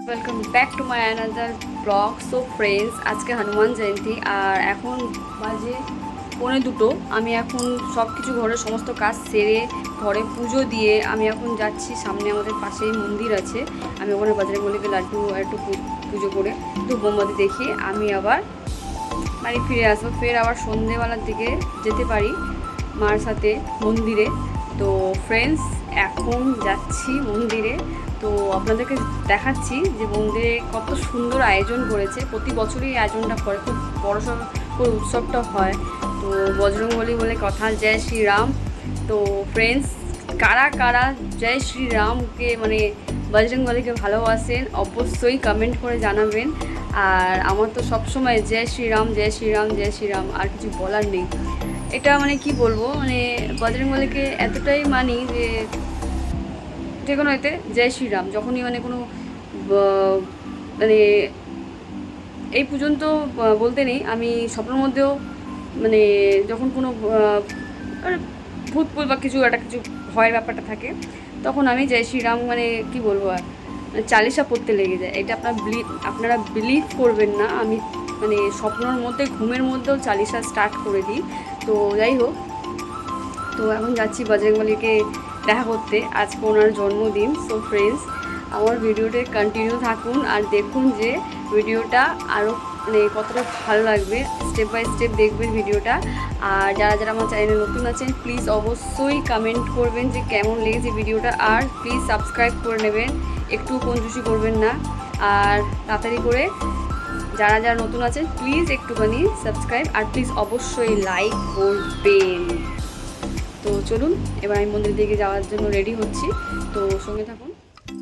Welcome back to my another blog. So friends, আজকে হনুমান জয়ন্তী আর এখন বাজে 1:45। আমি এখন সব কিছু ঘরের সমস্ত কাজ সেরে ঘরে পুজো দিয়ে আমি এখন যাচ্ছি সামনে আমাদের পাশেই মন্দির আছে। আমি ওখানে বজরংবলীকে লাড্ডু একটু পুজো করে একটু মোমবাতি দেখিয়ে আমি আবার বাড়ি ফিরে আসবো। ফের আবার সন্ধেবেলার দিকে যেতে পারি মার সাথে মন্দিরে। তো ফ্রেন্ডস, এখন যাচ্ছি মন্দিরে। তো আপনাদেরকে দেখাচ্ছি যে মন্দিরে কত সুন্দর আয়োজন করেছে। প্রতি বছরই এই আয়োজনটা করে, খুব বড়সড় করে উৎসবটা হয়। তো বজরংবলী বলে কথা, জয় শ্রীরাম। তো ফ্রেন্ডস, কারা কারা জয় শ্রীরামকে মানে বজরংবলীকে ভালোবাসেন অবশ্যই কমেন্ট করে জানাবেন। আর আমার তো সবসময় জয় শ্রীরাম জয় শ্রীরাম জয় শ্রীরাম, আর কিছু বলার নেই। এটা মানে কি বলবো, মানে বজরংবলীকে এতটাই মানি যে কোনো এতে জয় শ্রীরাম যখনই মানে কোনো মানে এই পর্যন্ত বলতে নেই, আমি স্বপ্নের মধ্যেও মানে যখন কোনো ভূত ফুল বা কিছু একটা কিছু ভয়ের ব্যাপারটা থাকে, তখন আমি জয় শ্রীরাম মানে কি বলবো আর মানে চালিশা পড়তে লেগে যায়। এটা আপনারা বিলিভ করবেন না, আমি মানে স্বপ্নের মধ্যে ঘুমের মধ্যেও চালিশা স্টার্ট করে দিই। তো যাই হোক, তো এখন যাচ্ছি বজরংবলীকে দেখা করতে, আজকে ওনার জন্মদিন। সো ফ্রেন্ডস, আমার ভিডিওটা কন্টিনিউ থাকুন আর দেখুন যে ভিডিওটা আরও মানে কতটা ভালো লাগবে। স্টেপ বাই স্টেপ দেখবেন ভিডিওটা। আর যারা যারা আমার চ্যানেলে নতুন আছেন প্লিজ অবশ্যই কমেন্ট করবেন যে কেমন লেগেছে ভিডিওটা, আর প্লিজ সাবস্ক্রাইব করে নেবেন, একটু কঞ্জুসি করবেন না। আর তাড়াতাড়ি করে যারা যারা নতুন আছেন প্লিজ একটুখানি সাবস্ক্রাইব, আর প্লিজ অবশ্যই লাইক করবেন। তো চলুন, এবার আমি মন্দিরের দিকে যাওয়ার জন্য রেডি হচ্ছি, তো সঙ্গে থাকুন।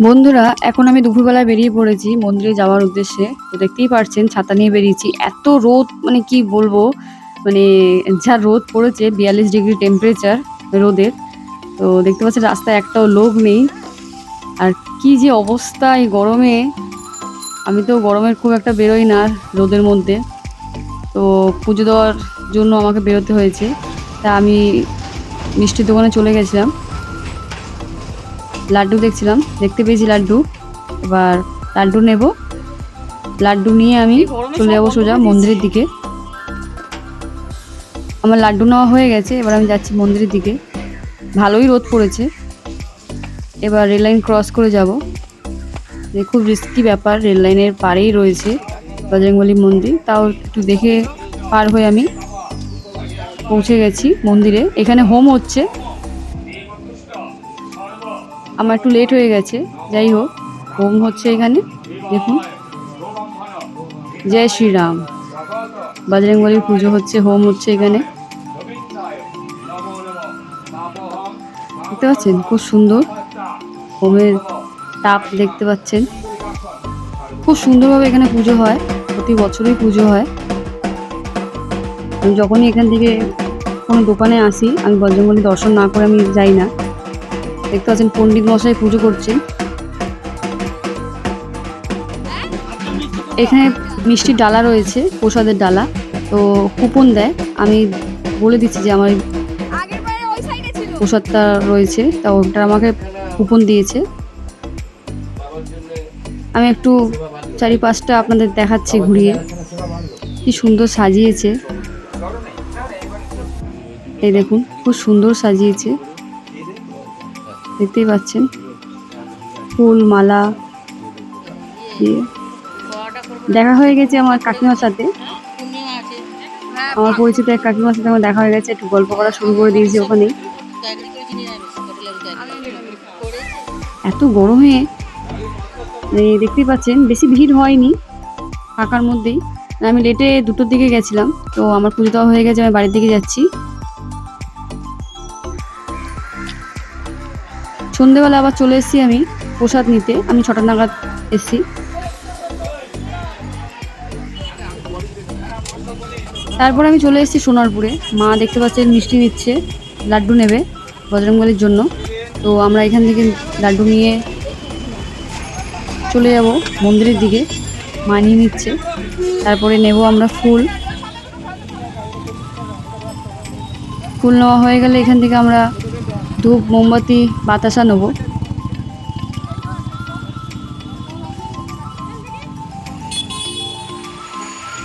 বন্ধুরা, এখন আমি দুপুরবেলায় বেরিয়ে পড়েছি মন্দিরে যাওয়ার উদ্দেশ্যে। তো দেখতেই পারছেন ছাতা নিয়ে বেরিয়েছি। এত রোদ, মানে কি বলবো, মানে যা রোদ পড়েছে, 42 ডিগ্রি টেম্পারেচার রোদের। তো দেখতে পাচ্ছেন রাস্তায় একটাও লোক নেই। আর কি যে অবস্থা এই গরমে, আমি তো গরমের খুব একটা বেরোই না রোদের মধ্যে। তো পুজো দেওয়ার জন্য আমাকে বেরোতে হয়েছে। তা আমি মিষ্টির দোকানে চলে গেছিলাম, লাড্ডু দেখতে পেয়েছি লাড্ডু। এবার লাড্ডু নেব, লাড্ডু নিয়ে আমি চলে যাবো সোজা মন্দিরের দিকে। আমার লাড্ডু নেওয়া হয়ে গেছে, এবার আমি যাচ্ছি মন্দিরের দিকে। ভালোই রোদ পড়েছে। এবার রেল লাইন ক্রস করে যাব। খুব রিস্কি ব্যাপার, রেল লাইনের পাড়েই রয়েছে বজরংবলী মন্দির, তাও একটু দেখে পার হয়ে আমি পৌঁছে গেছি মন্দিরে। এখানে হোম হচ্ছে, আমার একটু লেট হয়ে গেছে। যাই হোক, হোম হচ্ছে এখানে, দেখুন। জয় শ্রীরাম, বজরংবলীর পুজো হচ্ছে, হোম হচ্ছে এখানে। দেখতে পাচ্ছেন খুব সুন্দর হোমের তাপ, দেখতে পাচ্ছেন খুব সুন্দরভাবে এখানে পুজো হয়। প্রতি বছরই পুজো হয়। আমি যখনই এখান থেকে কোনো দোকানে আসি, আমি বজরংবলী দর্শন না করে আমি যাই না। দেখতে পাচ্ছেন পণ্ডিত মশাই পুজো করছেন। এখানে মিষ্টির ডালা রয়েছে, প্রসাদের ডালা। তো কুপন দেয়, আমি বলে দিচ্ছি যে আমার প্রসাদটা রয়েছে, তা ওটা আমাকে কুপন দিয়েছে। আমি একটু চারিপাশটা আপনাদের দেখাচ্ছি ঘুরিয়ে, কি সুন্দর সাজিয়েছে। এই দেখুন, খুব সুন্দর সাজিয়েছে, দেখতেই পাচ্ছেন ফুল মালা দিয়ে। দেখা হয়ে গেছে আমার কাকিমার সাথে, আমার পরিচিত এক কাকিমার সাথে আমার দেখা হয়ে গেছে। একটু গল্প করা শুরু করে দিয়েছি ওখানেই। এত গরমে দেখতেই পাচ্ছেন বেশি ভিড় হয়নি, ফাঁকার মধ্যেই। আমি লেটে 2টোর দিকে গেছিলাম, তো আমার পুজো দেওয়া হয়ে গেছে, আমি বাড়ির দিকে যাচ্ছি। সন্ধেবেলা আবার চলে এসেছি আমি প্রসাদ নিতে, আমি 6টা নাগাদ এসেছি। তারপরে আমি চলে এসেছি সোনারপুরে। মা দেখতে পাচ্ছেন মিষ্টি নিচ্ছে, লাড্ডু নেবে বজরংবলীর জন্য। তো আমরা এখান থেকে লাড্ডু নিয়ে চলে যাব মন্দিরের দিকে, মা নিয়ে নিচ্ছে। তারপরে নেব আমরা ফুল নেওয়া হয়ে গেলে এখান থেকে আমরা ধূপ মোমবাতি বাতাসা নেব।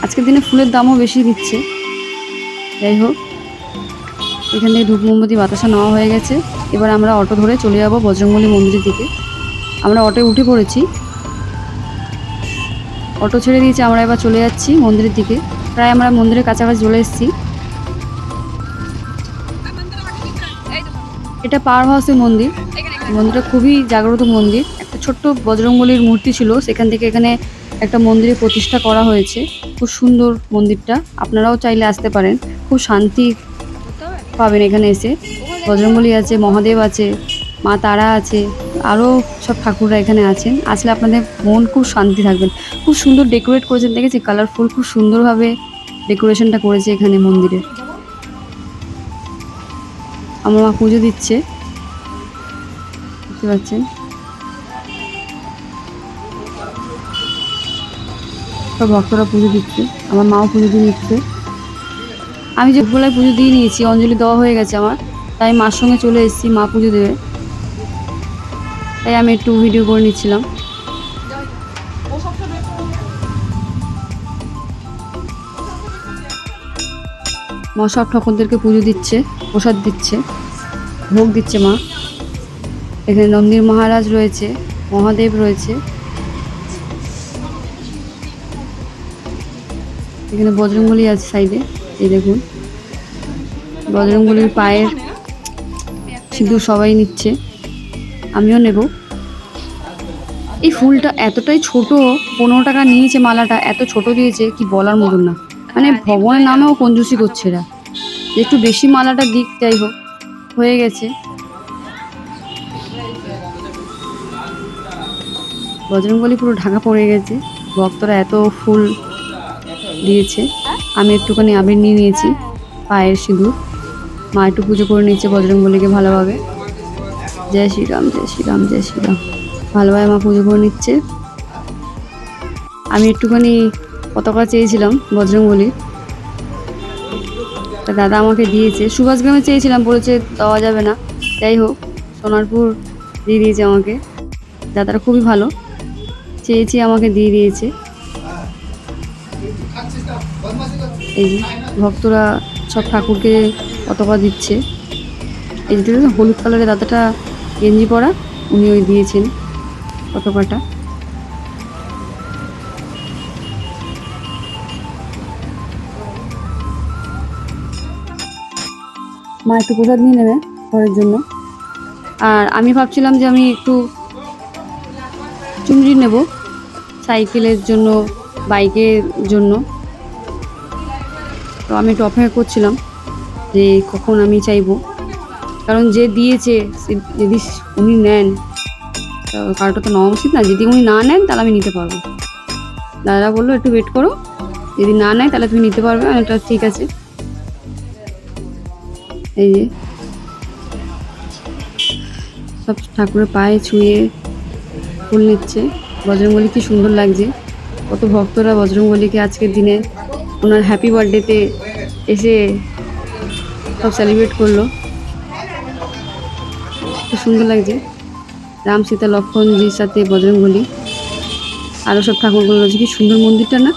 আজকের দিনে ফুলের দামও বেশি দিচ্ছে। যাই হোক, এখান থেকে ধূপ মোমবাতি বাতাসা নেওয়া হয়ে গেছে। এবার আমরা অটো ধরে চলে যাব বজরংবলী মন্দিরের দিকে। আমরা অটোয় উঠে পড়েছি, অটো ছেড়ে দিয়েছি, আমরা এবার চলে যাচ্ছি মন্দিরের দিকে। প্রায় আমরা মন্দিরের কাছাকাছি চলে এসেছি। এটা পাওয়ার হাউসের মন্দির। মন্দিরটা খুবই জাগ্রত মন্দির। একটা ছোট্ট বজরংবলীর মূর্তি ছিল, সেখান থেকে এখানে একটা মন্দিরে প্রতিষ্ঠা করা হয়েছে। খুব সুন্দর মন্দিরটা, আপনারাও চাইলে আসতে পারেন। খুব শান্তি পাবেন এখানে এসে। বজরংবলী আছে, মহাদেব আছে, মা তারা আছে, আরও সব ঠাকুররা এখানে আছেন। আসলে আপনাদের মন খুব শান্তি থাকবেন। খুব সুন্দর ডেকোরেট করেছেন, দেখেছি কালারফুল, খুব সুন্দরভাবে ডেকোরেশনটা করেছে এখানে মন্দিরে। আমার মা পুজো দিচ্ছে, দেখতে পাচ্ছেন। সব ভক্তরা পুজো দিচ্ছে, আমার মাও পুজো দিয়ে নিচ্ছে। আমি যে বেলায় পুজো দিয়ে নিয়েছি, অঞ্জলি দেওয়া হয়ে গেছে আমার, তাই মার সঙ্গে চলে এসেছি, মা পুজো দেবে, তাই আমি একটু ভিডিও করে নিচ্ছিলাম। মা সব ঠাকুরদেরকে পুজো দিচ্ছে, প্রসাদ দিচ্ছে, ভোগ দিচ্ছে মা। এখানে নন্দীর মহারাজ রয়েছে, মহাদেব রয়েছে, এখানে বজরংবলী আছে সাইডে। এই দেখুন, বজরংবলীর পায়ের সিঁদুর সবাই নিচ্ছে, আমিও নেব। এই ফুলটা এতটাই ছোট, 15 টাকা নিয়েছে মালাটা, এত ছোট দিয়েছে কি বলার মতন না। মানে ভগবানের নামেও কঞ্জুসি করছে এরা, একটু বেশি মালাটা দিক। যাই হোক, হয়ে গেছে। বজরংবলী পুরো ঢাকা পড়ে গেছে, ভক্তরা এত ফুল দিয়েছে। আমি একটুখানি আবির নিয়ে নিয়েছি, পায়ের সিঁদুর। মা একটু পুজো করে নিচ্ছে বজরংবলীকে ভালোভাবে। জয় শ্রীরাম, জয় শ্রীরাম, জয় শ্রীরাম, ভালোভাবে মা পুজো করে নিচ্ছে। আমি একটুখানি পতাকা চেয়েছিলাম বজরংবলীর, তা দাদা আমাকে দিয়েছে। সুভাষগ্রামে চেয়েছিলাম, বলেছে দেওয়া যাবে না। যাই হোক, সোনারপুর দিয়ে দিয়েছে আমাকে। দাদারা খুবই ভালো, চেয়েছি আমাকে দিয়ে দিয়েছে। এই যে ভক্তরা সব ঠাকুরকে পতাকা দিচ্ছে। এই যে হলুদ কালারের দাদাটা গেঞ্জি পরা, উনি ওই দিয়েছেন পতাকাটা। মা একটু প্রসাদ নিয়ে নেবে ঘরের জন্য। আর আমি ভাবছিলাম যে আমি একটু চুনরি নেব সাইকেলের জন্য, বাইকের জন্য। তো আমি একটু অপেক্ষা করছিলাম যে কখন আমি চাইবো, কারণ যে দিয়েছে যদি উনি নেন, কারোটা তো নেওয়া উচিত না। যদি উনি না নেন তাহলে আমি নিতে পারবো। দাদা বললো একটু ওয়েট করো, যদি না নেয় তাহলে তুমি নিতে পারবে। আমি এটা ঠিক আছে। এই যে সব ঠাকুরের পায়ে ছুঁয়ে ফুল নিচ্ছে। বজরংবলী কি সুন্দর লাগছে, কত ভক্তরা বজরংবলীকে আজকের দিনে ওনার হ্যাপি বার্থডেতে এসে সব সেলিব্রেট করলো। খুব সুন্দর লাগছে, রাম সীতা লক্ষ্মণজির সাথে বজরংবলী, আরও সব ঠাকুরগুলো রয়েছে। কি সুন্দর মন্দিরটা না।